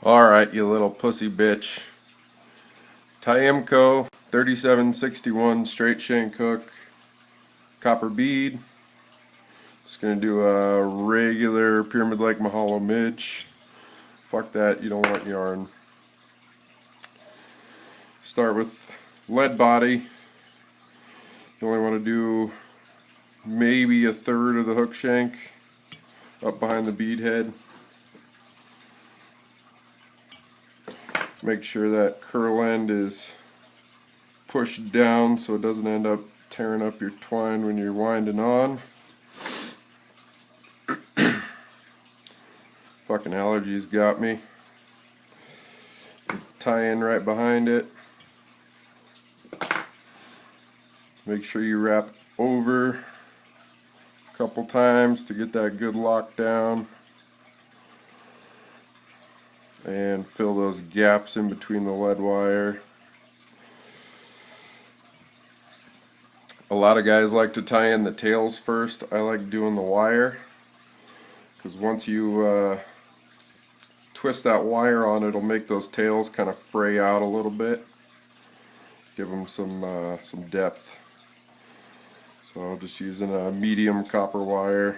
Alright, you little pussy bitch. Tiemco 3761 straight shank hook, copper bead. Just gonna do a regular pyramid like Mahalo midge. Fuck that, you don't want yarn. Start with lead body. You only want to do maybe a third of the hook shank up behind the bead head. Make sure that curl end is pushed down so it doesn't end up tearing up your twine when you're winding on. Fucking allergies got me. Tie in right behind it. Make sure you wrap over a couple times to get that good lock down. And fill those gaps in between the lead wire. A lot of guys like to tie in the tails first. I like doing the wire, because once you twist that wire on, it'll make those tails kind of fray out a little bit, give them some depth. So I'm just using a medium copper wire.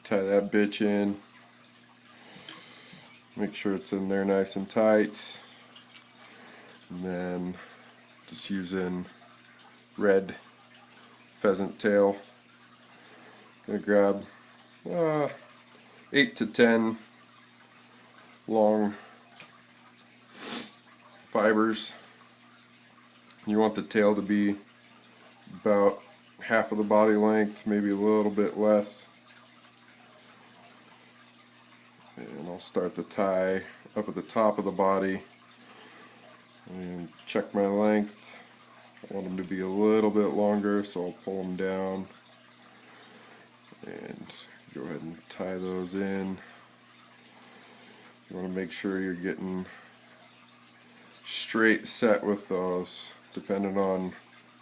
Tie that bitch in. Make sure it's in there nice and tight. And then just using red pheasant tail. Gonna grab 8 to 10 long fibers. You want the tail to be about half of the body length, maybe a little bit less. And I'll start the tie up at the top of the body and check my length. I want them to be a little bit longer, so I'll pull them down and go ahead and tie those in. You want to make sure you're getting straight set with those. Depending on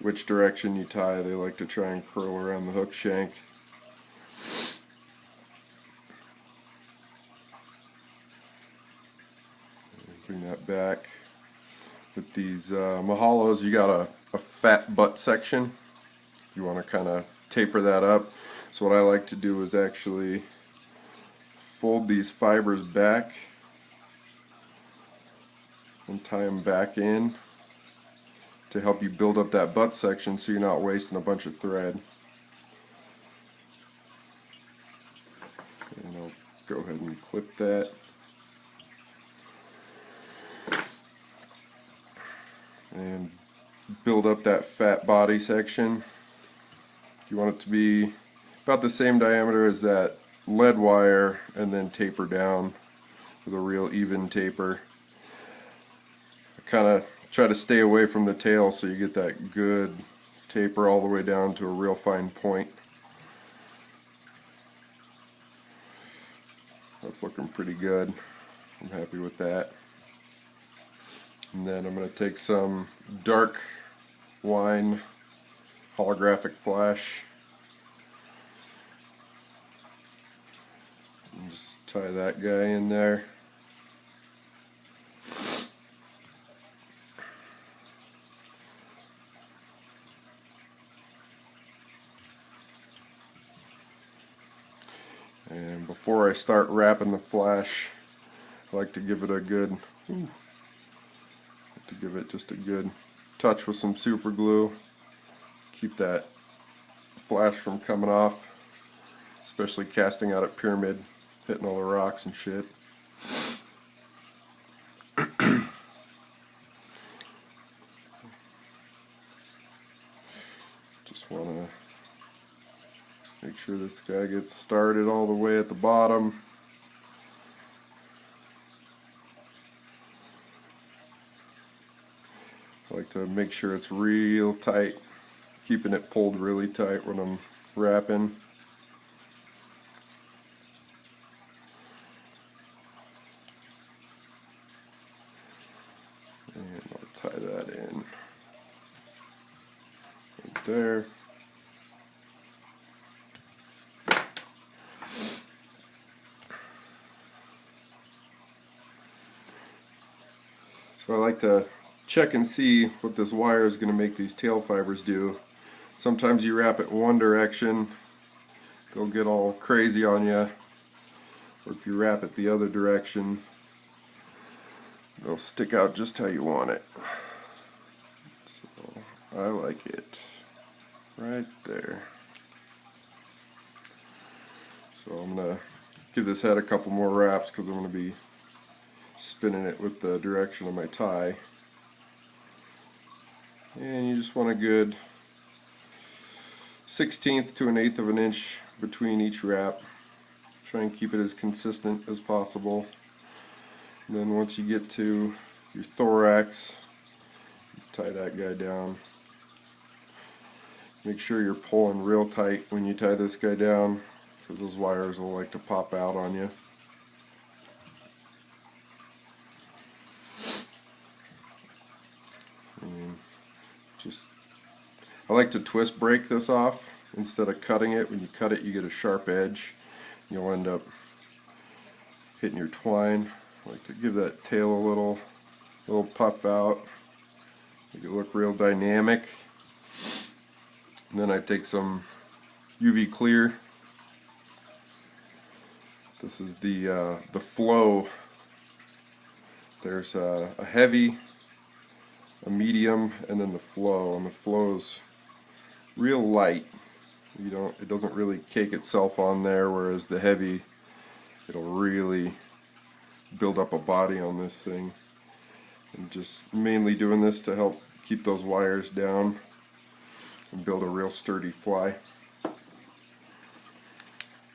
which direction you tie, they like to try and curl around the hook shank. Bring that back. With these Mahalos, you got a fat butt section. You want to kind of taper that up. So what I like to do is actually fold these fibers back and tie them back in to help you build up that butt section so you're not wasting a bunch of thread. And I'll go ahead and clip that. And build up that fat body section. You want it to be about the same diameter as that lead wire, and then taper down with a real even taper. I kind of try to stay away from the tail so you get that good taper all the way down to a real fine point. That's looking pretty good. I'm happy with that. And then I'm going to take some dark wine holographic flash and just tie that guy in there. And before I start wrapping the flash, I like to give it a good just a good touch with some super glue. Keep that flash from coming off, especially casting out at pyramid, hitting all the rocks and shit. Just want to make sure this guy gets started all the way at the bottom. I like to make sure it's real tight, keeping it pulled really tight when I'm wrapping. And I'll tie that in right there. So I like to check and see what this wire is going to make these tail fibers do. Sometimes you wrap it one direction, they'll get all crazy on you. Or if you wrap it the other direction, they'll stick out just how you want it. So I like it right there. So I'm going to give this head a couple more wraps because I'm going to be spinning it with the direction of my tie. And you just want a good 1/16 to 1/8 of an inch between each wrap. Try and keep it as consistent as possible. And then once you get to your thorax, tie that guy down. Make sure you're pulling real tight when you tie this guy down, because those wires will like to pop out on you. And I like to twist break this off instead of cutting it. When you cut it, you get a sharp edge. You'll end up hitting your twine. I like to give that tail a little puff out, make it look real dynamic. And then I take some UV clear. This is the flow. There's a heavy, a medium, and then the flow. And the flow is real light. It doesn't really cake itself on there, whereas the heavy, it'll really build up a body on this thing. And just mainly doing this to help keep those wires down and build a real sturdy fly.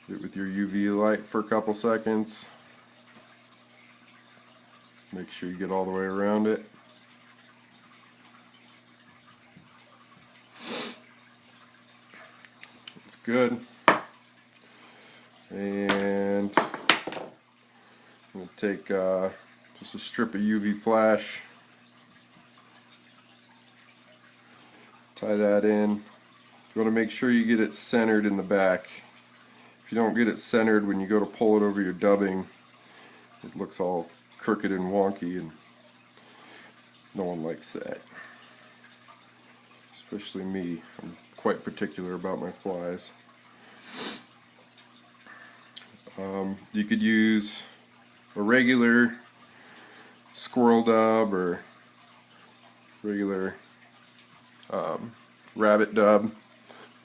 Do it with your UV light for a couple seconds. Make sure you get all the way around it. Good. And I'm going to take just a strip of UV flash, tie that in. You want to make sure you get it centered in the back. If you don't get it centered when you go to pull it over your dubbing, it looks all crooked and wonky, and no one likes that. Especially me. I'm quite particular about my flies. You could use a regular squirrel dub or regular rabbit dub,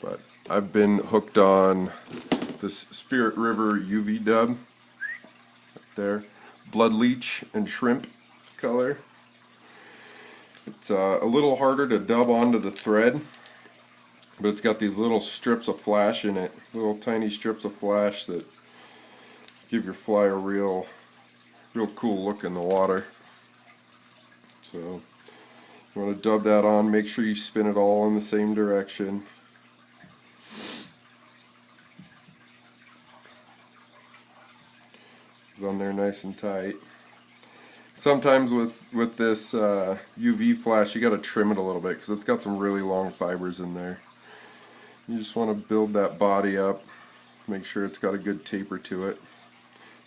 but I've been hooked on this Spirit River UV dub right there, blood leech and shrimp color. It's a little harder to dub onto the thread, but it's got these little strips of flash in it, little tiny strips of flash that give your fly a real cool look in the water. So you want to dub that on, make sure you spin it all in the same direction. Get on there nice and tight. Sometimes with this UV flash, you got to trim it a little bit because it's got some really long fibers in there. You just want to build that body up, make sure it's got a good taper to it.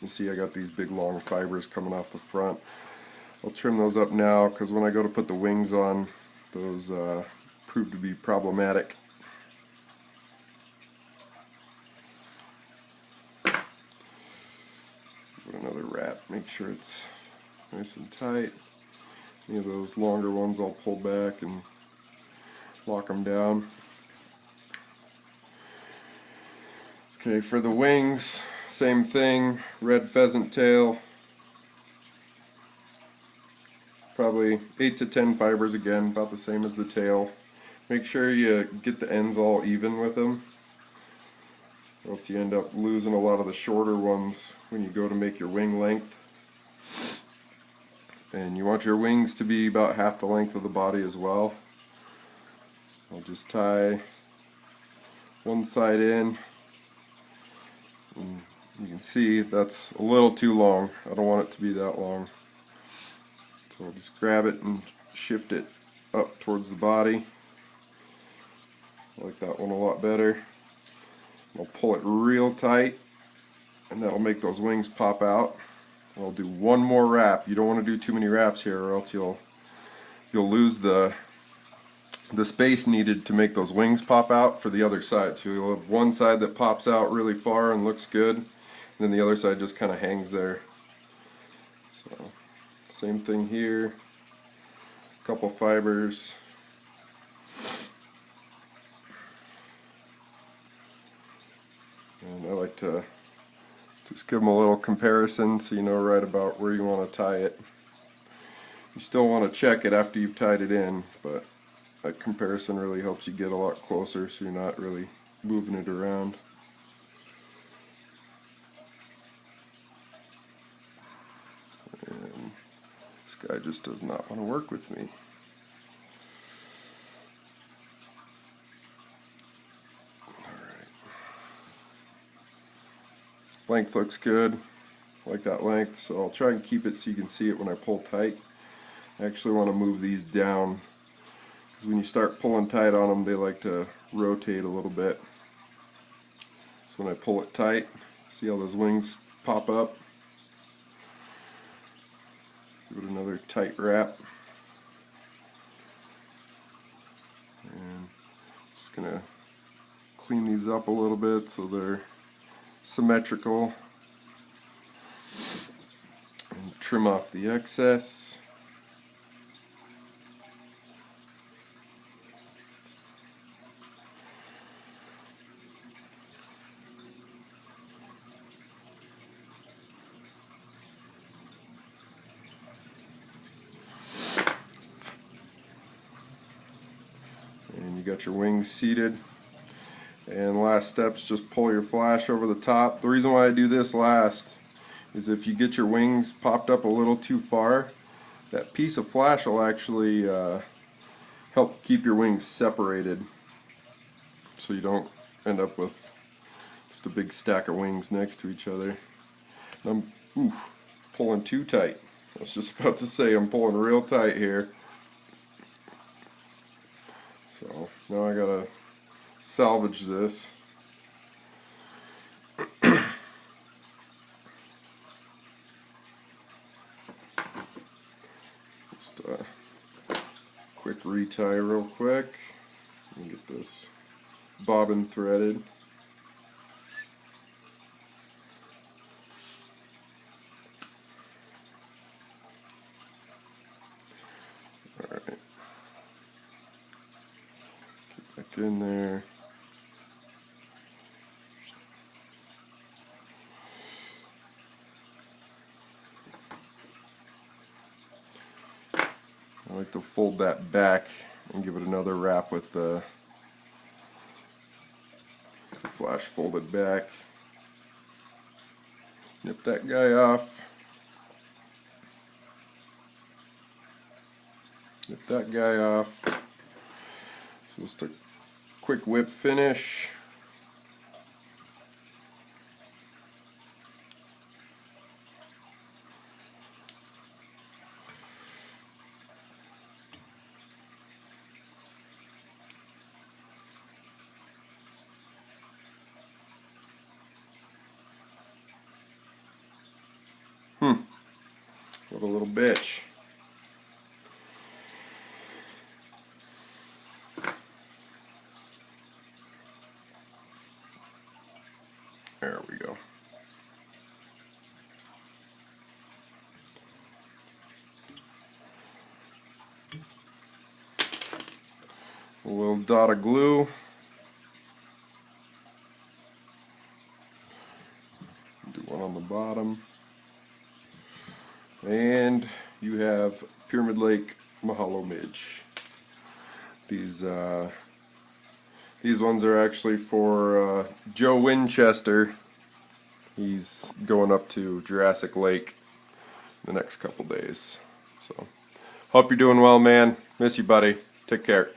You see I got these big long fibers coming off the front. I'll trim those up now because when I go to put the wings on, those prove to be problematic. Put another wrap, make sure it's nice and tight. Any of those longer ones I'll pull back and lock them down. Okay, for the wings, same thing, red pheasant tail. Probably 8 to 10 fibers again, about the same as the tail. Make sure you get the ends all even with them, or else you end up losing a lot of the shorter ones when you go to make your wing length. And you want your wings to be about half the length of the body as well. I'll just tie one side in. And you can see that's a little too long. I don't want it to be that long. So I'll just grab it and shift it up towards the body. I like that one a lot better. I'll pull it real tight, and that'll make those wings pop out. I'll do one more wrap. You don't want to do too many wraps here, or else you'll lose the space needed to make those wings pop out for the other side. So you'll have one side that pops out really far and looks good, and then the other side just kind of hangs there. So same thing here. A couple fibers. And I like to just give them a little comparison so you know right about where you want to tie it. You still want to check it after you've tied it in, but that comparison really helps you get a lot closer so you're not really moving it around. And this guy just does not want to work with me. Length looks good, I like that length, so I'll try and keep it so you can see it when I pull tight. I actually want to move these down, because when you start pulling tight on them, they like to rotate a little bit. So when I pull it tight, see how those wings pop up? Give it another tight wrap. And just going to clean these up a little bit so they're symmetrical, and trim off the excess. And you got your wings seated. And last step's just pull your flash over the top. The reason why I do this last is if you get your wings popped up a little too far, that piece of flash will actually help keep your wings separated, so you don't end up with just a big stack of wings next to each other. And I'm pulling too tight. I was just about to say I'm pulling real tight here. So now I gotta salvage this. Just a quick retie real quick and get this bobbin threaded. Alright, get back in there. I like to fold that back and give it another wrap with the flash folded back. Nip that guy off. Nip that guy off. Just a quick whip finish. What a little bitch. There we go. A little dot of glue. Do one on the bottom. And you have Pyramid Lake Mahalo midge. These ones are actually for Joe Winchester. He's going up to Jurassic Lake the next couple days. So, hope you're doing well, man. Miss you, buddy. Take care.